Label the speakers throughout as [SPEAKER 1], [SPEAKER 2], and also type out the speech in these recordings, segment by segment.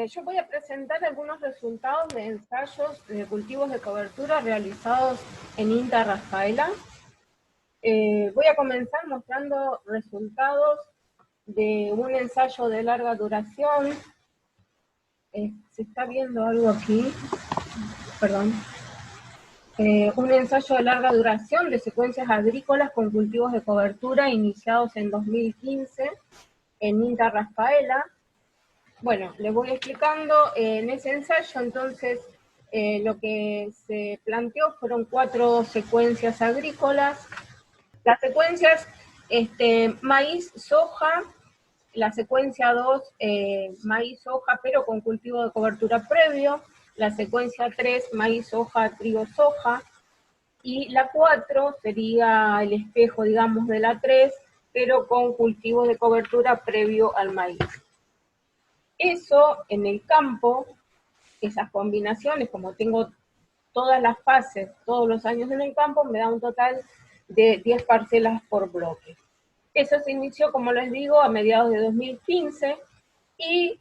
[SPEAKER 1] Yo voy a presentar algunos resultados de ensayos de cultivos de cobertura realizados en INTA Rafaela. Voy a comenzar mostrando resultados de un ensayo de larga duración. ¿Se está viendo algo aquí? Perdón. Un ensayo de larga duración de secuencias agrícolas con cultivos de cobertura iniciados en 2015 en INTA Rafaela. Bueno, les voy explicando. En ese ensayo, entonces, lo que se planteó fueron 4 secuencias agrícolas. Las secuencias, maíz, soja, la secuencia 2, maíz, soja, pero con cultivo de cobertura previo, la secuencia 3, maíz, soja, trigo, soja, y la 4 sería el espejo, digamos, de la 3, pero con cultivo de cobertura previo al maíz. Eso en el campo, esas combinaciones, como tengo todas las fases, todos los años en el campo, me da un total de 10 parcelas por bloque. Eso se inició, como les digo, a mediados de 2015 y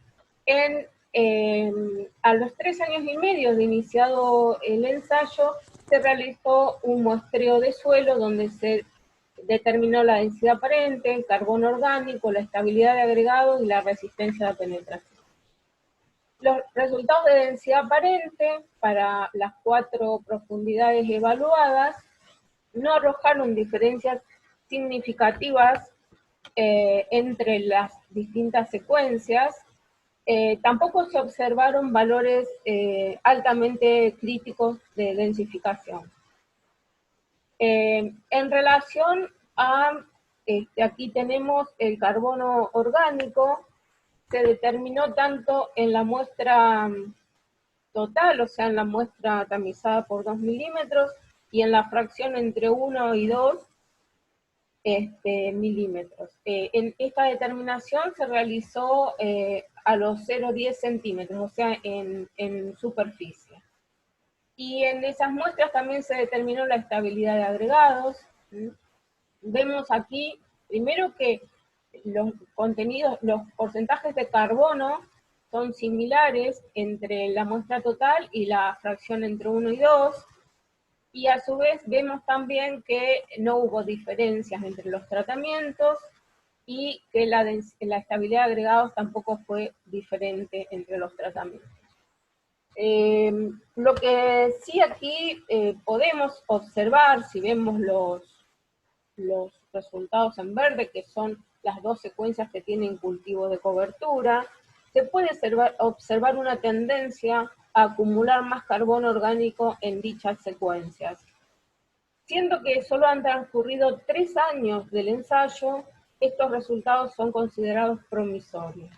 [SPEAKER 1] a los 3 años y medio de iniciado el ensayo, se realizó un muestreo de suelo donde se determinó la densidad aparente, el carbono orgánico, la estabilidad de agregados y la resistencia de penetración. Los resultados de densidad aparente para las 4 profundidades evaluadas no arrojaron diferencias significativas entre las distintas secuencias. Tampoco se observaron valores altamente críticos de densificación. En relación a, aquí tenemos el carbono orgánico, se determinó tanto en la muestra total, o sea, en la muestra tamizada por 2 milímetros, y en la fracción entre 1 y 2 milímetros. En esta determinación se realizó a los 0,10 centímetros, o sea, en superficie. Y en esas muestras también se determinó la estabilidad de agregados. Vemos aquí, primero que los contenidos, los porcentajes de carbono son similares entre la muestra total y la fracción entre 1 y 2, y a su vez vemos también que no hubo diferencias entre los tratamientos y que la estabilidad de agregados tampoco fue diferente entre los tratamientos. Lo que sí aquí podemos observar, si vemos los resultados en verde, que son las 2 secuencias que tienen cultivo de cobertura, se puede observar una tendencia a acumular más carbono orgánico en dichas secuencias. Siendo que solo han transcurrido 3 años del ensayo, estos resultados son considerados promisorios.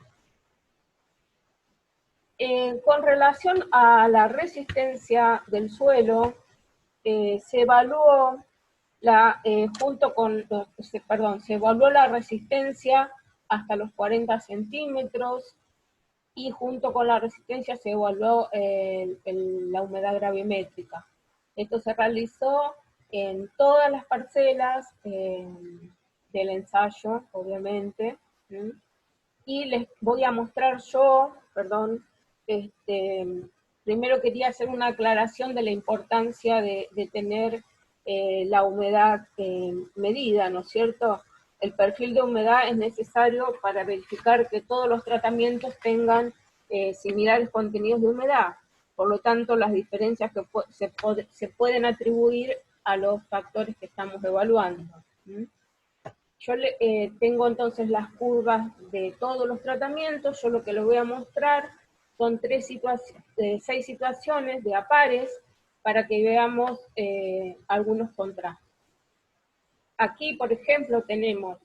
[SPEAKER 1] Con relación a la resistencia del suelo, se evaluó se evaluó la resistencia hasta los 40 centímetros, y junto con la resistencia se evaluó la humedad gravimétrica. Esto se realizó en todas las parcelas del ensayo, obviamente, y les voy a mostrar primero quería hacer una aclaración de la importancia de tener la humedad medida, ¿no es cierto? El perfil de humedad es necesario para verificar que todos los tratamientos tengan similares contenidos de humedad. Por lo tanto, las diferencias que se pueden atribuir a los factores que estamos evaluando. Yo tengo entonces las curvas de todos los tratamientos. Yo lo que les voy a mostrar son 6 situaciones de a pares para que veamos algunos contrastes. Aquí, por ejemplo, tenemos,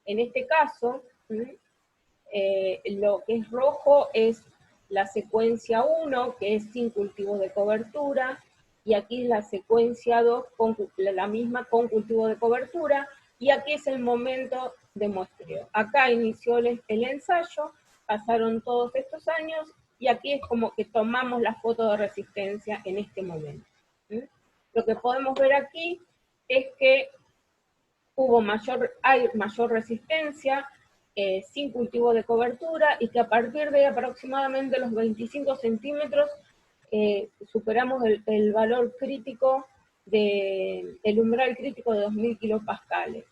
[SPEAKER 1] en este caso, lo que es rojo es la secuencia 1, que es sin cultivo de cobertura, y aquí es la secuencia 2, la misma con cultivo de cobertura, y aquí es el momento de muestreo. Acá inició el ensayo, pasaron todos estos años, y aquí es como que tomamos la foto de resistencia en este momento. Lo que podemos ver aquí es que hay mayor resistencia sin cultivo de cobertura, y que a partir de aproximadamente los 25 centímetros superamos el valor crítico, el umbral crítico de 2000 kilopascales.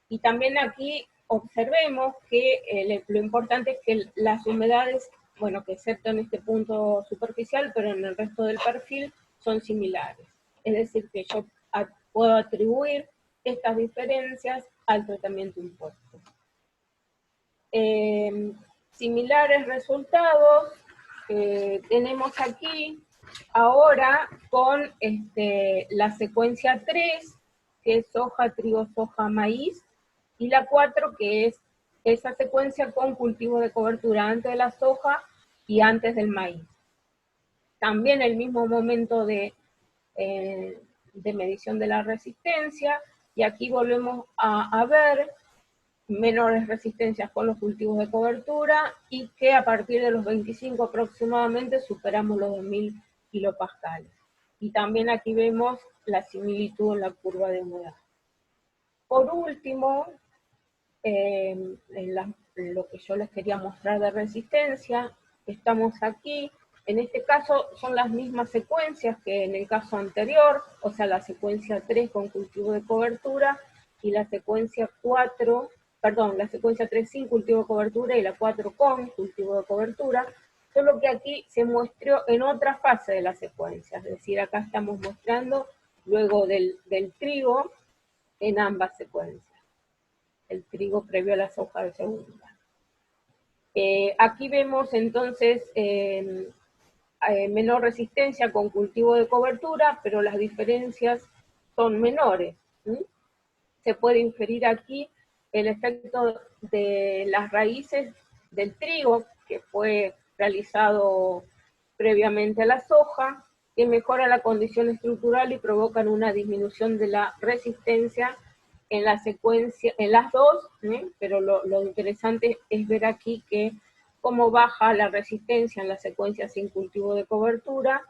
[SPEAKER 1] Y también aquí observemos que lo importante es que las humedades, bueno, que excepto en este punto superficial, pero en el resto del perfil, son similares. Es decir, que yo puedo atribuir estas diferencias al tratamiento impuesto. Similares resultados tenemos aquí ahora con la secuencia 3, que es soja, trigo, soja, maíz, y la 4, que es esa secuencia con cultivo de cobertura antes de la soja y antes del maíz. También el mismo momento de medición de la resistencia, y aquí volvemos a ver menores resistencias con los cultivos de cobertura, y que a partir de los 25 aproximadamente superamos los 2000 kilopascales. Y también aquí vemos la similitud en la curva de humedad. Por último, en lo que yo les quería mostrar de resistencia, estamos aquí. En este caso son las mismas secuencias que en el caso anterior, o sea, la secuencia 3 con cultivo de cobertura y la secuencia 4, perdón, la secuencia 3 sin cultivo de cobertura y la 4 con cultivo de cobertura, solo que aquí se mostró en otra fase de la secuencia, es decir, acá estamos mostrando luego del trigo en ambas secuencias, el trigo previo a la soja de segunda. Aquí vemos entonces menor resistencia con cultivo de cobertura, pero las diferencias son menores. Se puede inferir aquí el efecto de las raíces del trigo, que fue realizado previamente a la soja, que mejora la condición estructural y provocan una disminución de la resistencia en la secuencia, en las dos, pero lo interesante es ver aquí que cómo baja la resistencia en la secuencia sin cultivo de cobertura,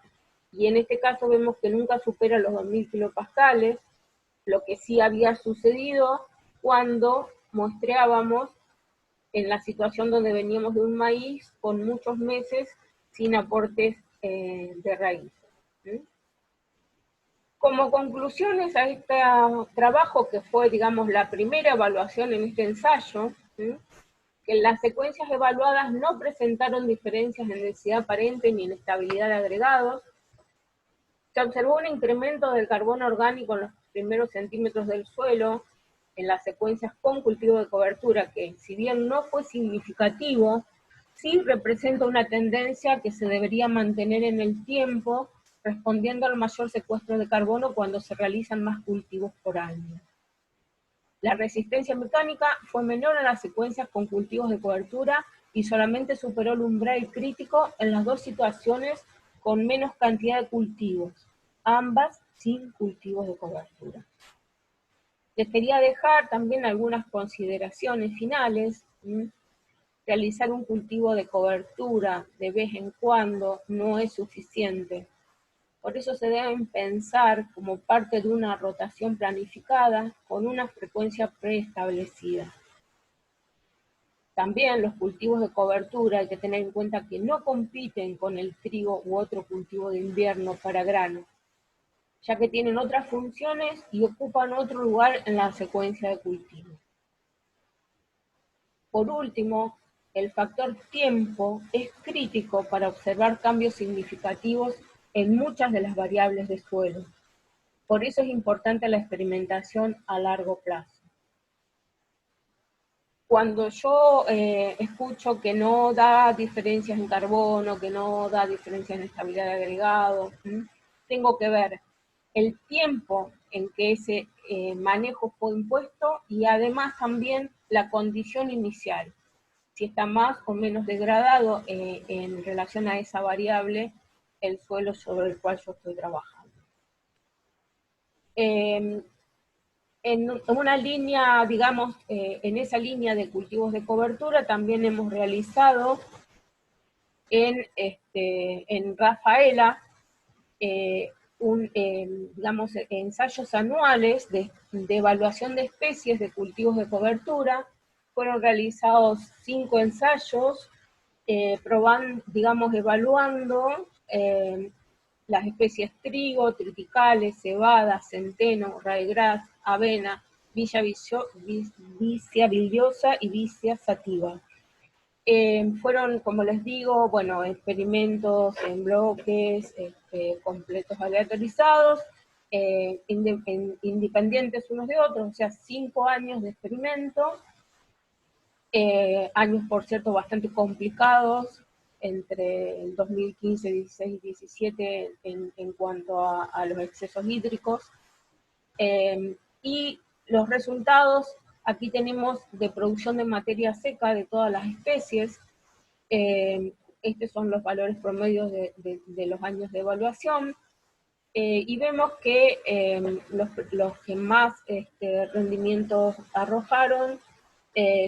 [SPEAKER 1] y en este caso vemos que nunca supera los 2000 kilopascales, lo que sí había sucedido cuando muestreábamos en la situación donde veníamos de un maíz con muchos meses sin aportes de raíces. Como conclusiones a este trabajo, que fue, digamos, la primera evaluación en este ensayo, que las secuencias evaluadas no presentaron diferencias en densidad aparente ni en estabilidad de agregados. Se observó un incremento del carbono orgánico en los primeros centímetros del suelo en las secuencias con cultivo de cobertura, que si bien no fue significativo, sí representa una tendencia que se debería mantener en el tiempo, respondiendo al mayor secuestro de carbono cuando se realizan más cultivos por año. La resistencia mecánica fue menor en las secuencias con cultivos de cobertura y solamente superó el umbral crítico en las dos situaciones con menos cantidad de cultivos, ambas sin cultivos de cobertura. Les quería dejar también algunas consideraciones finales. Realizar un cultivo de cobertura de vez en cuando no es suficiente. Por eso se deben pensar como parte de una rotación planificada con una frecuencia preestablecida. También los cultivos de cobertura hay que tener en cuenta que no compiten con el trigo u otro cultivo de invierno para grano, ya que tienen otras funciones y ocupan otro lugar en la secuencia de cultivo. Por último, el factor tiempo es crítico para observar cambios significativos en muchas de las variables de suelo. Por eso es importante la experimentación a largo plazo. Cuando yo escucho que no da diferencias en carbono, que no da diferencias en estabilidad de agregado, tengo que ver el tiempo en que ese manejo fue impuesto y además también la condición inicial, si está más o menos degradado en relación a esa variable el suelo sobre el cual yo estoy trabajando. En una línea, digamos, en esa línea de cultivos de cobertura también hemos realizado en Rafaela digamos, ensayos anuales de evaluación de especies de cultivos de cobertura fueron realizados 5 ensayos, evaluando las especies trigo, triticales, cebada, centeno, ryegrass, avena, vicia villosa y vicia sativa. Fueron, como les digo, bueno, experimentos en bloques completos aleatorizados, independientes unos de otros, o sea, 5 años de experimento, años, por cierto, bastante complicados, entre el 2015, 16 y 17 en cuanto a los excesos hídricos. Y los resultados, aquí tenemos de producción de materia seca de todas las especies. Estos son los valores promedios de los años de evaluación. Y vemos que los que más rendimientos arrojaron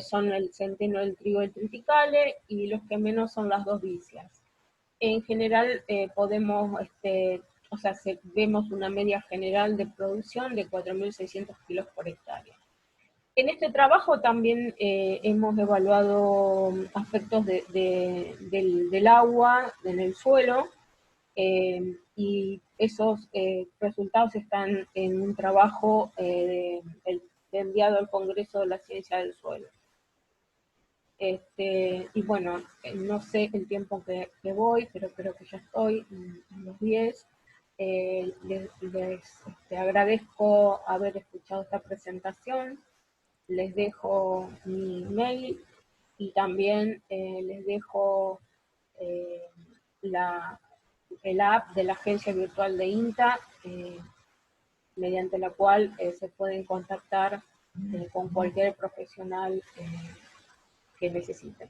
[SPEAKER 1] son el centeno, el trigo, el triticale, y los que menos son las dos vicias. En general podemos, vemos una media general de producción de 4.600 kilos por hectárea. En este trabajo también hemos evaluado aspectos del agua en el suelo, y esos resultados están en un trabajo enviado al Congreso de la Ciencia del Suelo. Y bueno, no sé el tiempo que voy, pero creo que ya estoy en los 10. Les agradezco haber escuchado esta presentación. Les dejo mi mail y también les dejo el app de la Agencia Virtual de INTA, mediante la cual se pueden contactar con cualquier profesional que necesiten.